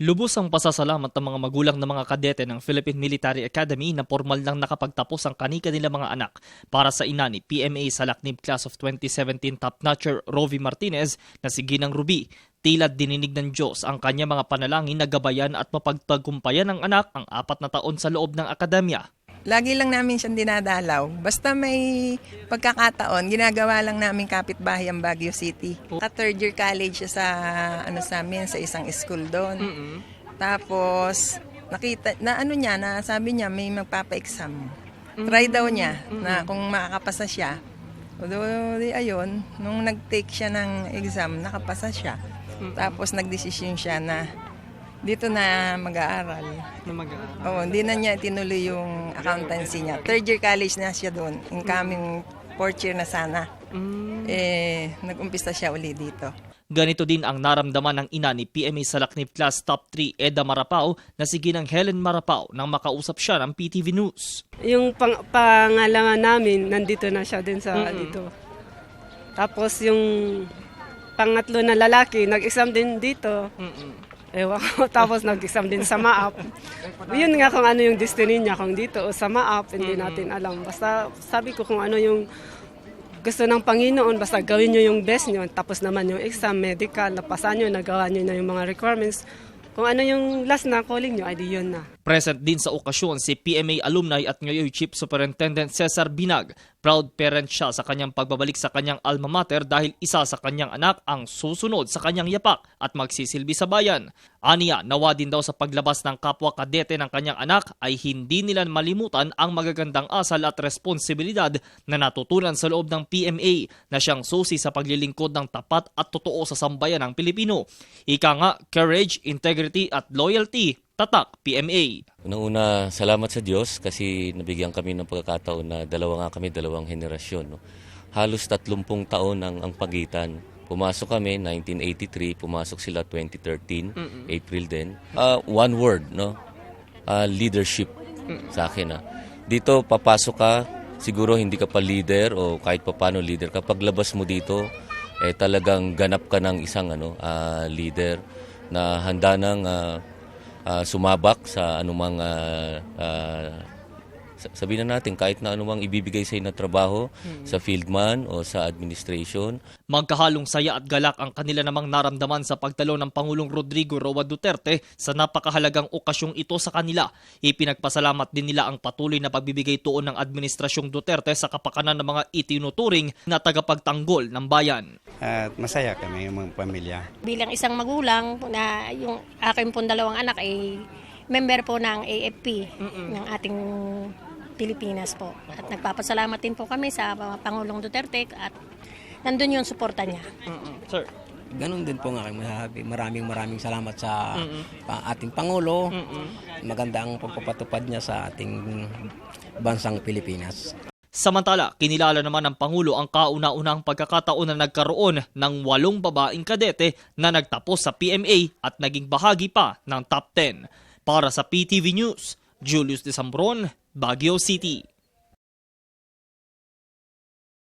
Lubos ang pasasalamat ng mga magulang ng mga kadete ng Philippine Military Academy na formal lang nakapagtapos ang kani-kanila mga anak para sa ina ni PMA sa Laknib Class of 2017 top-notcher Rovi Martinez na si Ginang Ruby. Tila dininig ng Diyos ang kanya mga panalangin na gabayan at mapagtagumpayan ng anak ang 4 na taon sa loob ng akademya. Lagi lang namin siyang dinadalaw. Basta may pagkakataon, ginagawa lang namin kapitbahay ang Baguio City. Third year college siya sa amin, sa isang school doon. Tapos, nakita, sabi niya may magpapa-exam. Try daw niya na kung makakapasa siya. Ayun, nung nag-take siya ng exam, nakapasa siya. Tapos nagdesisyon siya na dito na mag-aaral. Oo, hindi na niya tinuloy yung accountancy niya. Third year college na siya doon. Incoming fourth year na sana. Nag-umpisa siya uli dito. Ganito din ang naramdaman ng ina ni PMA sa Laknib Class Top 3 Eda Marapao na si Ginang Helen Marapao nang makausap siya ng PTV News. Yung pangalaman namin, nandito na siya din sa dito. Tapos yung pangatlo na lalaki, nag-exam din dito. Ewan ko, tapos nag-exam din sa MAAP. Yun nga kung ano yung destiny niya, kung dito o sa MAAP, hindi natin alam. Basta sabi ko kung ano yung gusto ng Panginoon, basta gawin nyo yung best nyo. Tapos naman yung exam, medical, napasan nyo, nagawa nyo na yung mga requirements. Kung ano yung last na calling nyo, ay di yun na. Present din sa okasyon si PMA alumni at ngayon Chief Superintendent Cesar Binag. Proud parent siya sa kanyang pagbabalik sa kanyang alma mater dahil isa sa kanyang anak ang susunod sa kanyang yapak at magsisilbi sa bayan. Aniya, nawa din daw sa paglabas ng kapwa kadete ng kanyang anak ay hindi nila malimutan ang magagandang asal at responsibilidad na natutunan sa loob ng PMA na siyang susi sa paglilingkod ng tapat at totoo sa sambayan ng Pilipino. Ika nga, courage, integrity at loyalty. Tatak PMA. Unang-una, salamat sa Diyos kasi nabigyan kami ng pagkakataon na dalawang henerasyon. No? Halos 30 taon ang pagitan. Pumasok kami 1983, pumasok sila 2013, April din. One word, no? Leadership sa akin. Dito, papasok ka, siguro hindi ka pa leader o kahit pa paano leader. Kapag labas mo dito, talagang ganap ka ng isang leader na handa ng sumabak sa anumang sabihin na natin kahit na anumang ibibigay sa na trabaho sa field man o sa administration. Magkahalong saya at galak ang kanila namang naramdaman sa pagtalo ng Pangulong Rodrigo Roa Duterte sa napakahalagang okasyong ito sa kanila. Ipinagpasalamat din nila ang patuloy na pagbibigay tuon ng Administrasyong Duterte sa kapakanan ng mga itinuturing na tagapagtanggol ng bayan. At masaya kami yung mga pamilya. Bilang isang magulang na yung aking pong 2 anak ay member po ng AFP ng ating Pilipinas po. At nagpapasalamat din po kami sa Pangulong Duterte at nandun yung suporta niya. Sir. Ganon din po nga masasabi. Maraming salamat sa ating Pangulo. Maganda ang pagpapatupad niya sa ating bansang Pilipinas. Samantala, kinilala naman ng Pangulo ang kauna-unang pagkakataon na nagkaroon ng 8 babaeng kadete na nagtapos sa PMA at naging bahagi pa ng top 10. Para sa PTV News, Julius Desambron, Baguio City.